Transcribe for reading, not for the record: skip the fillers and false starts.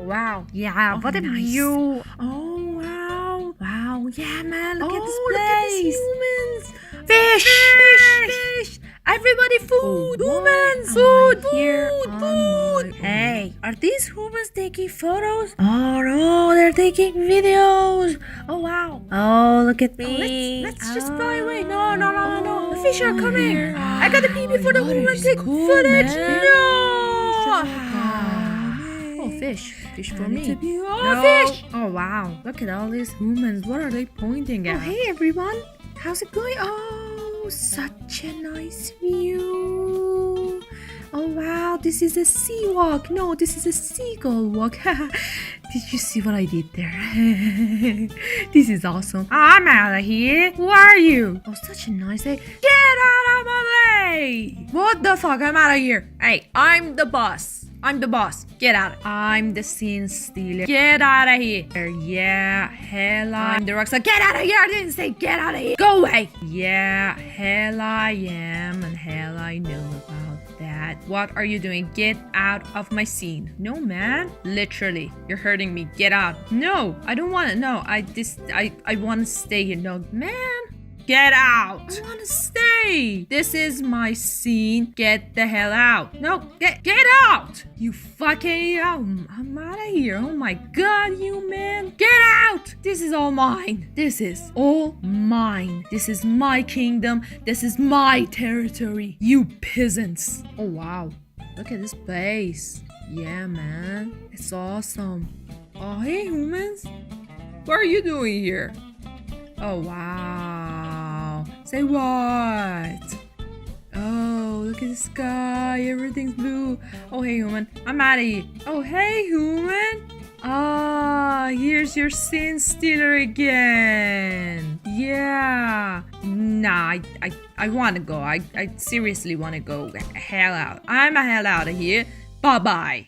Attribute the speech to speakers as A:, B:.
A: wow. Yeah, what a
B: nice.
A: view.
B: Oh, wow. Wow. Yeah, man. Look at this
A: Look
B: place.
A: at these humans.
B: Fish. Everybody food. Humans. Food. Food.
A: Hey, are these humans taking photos?
B: Oh, no. They're taking videos. Oh, wow.
A: Oh, look at me.
B: Let's just fly away. No. The fish are coming. I got the pee before the
A: water
B: woman
A: is
B: take
A: cool,
B: footage.
A: man.
B: No. Oh, fish. Fish for me.
A: No.
B: Fish. Oh, wow. Look at all these humans. What are they pointing at?
A: Oh, hey, everyone.
B: How's it going? Oh, such a nice view. Oh, wow. This is a sea walk. No, this is a seagull walk. Did you see what I did there? This is awesome. I'm out of here. Who are you? Oh, such a nice day. Get out of my way. What the fuck? I'm out of here. Hey, I'm the boss. Get out. I'm the scene stealer. Get out of here. Yeah, hell I'm the rockstar. Get out of here. I didn't say get out of here. Go away. Yeah, hell I am, and hell I know about that. What are you doing? Get out of my scene. No, man. Literally, you're hurting me. Get out. No, I don't want to. No, I want to stay here. No, man. Get out! I want to stay! This is my scene. Get the hell out. No, get out! You fucking I'm out of here. Oh my god, you man. Get out! This is all mine. This is all mine. This is my kingdom. This is my territory. You peasants. Oh wow. Look at this place. Yeah, man. It's awesome. Oh, hey, humans. What are you doing here? Oh, wow. Say what? Oh, look at the sky. Everything's blue. Oh, hey, human. I'm out of here. Oh, hey, human. Ah, here's your sin stealer again. Yeah. Nah, I want to go. I seriously want to go. Hell out. I'm a hell out of here. Bye-bye.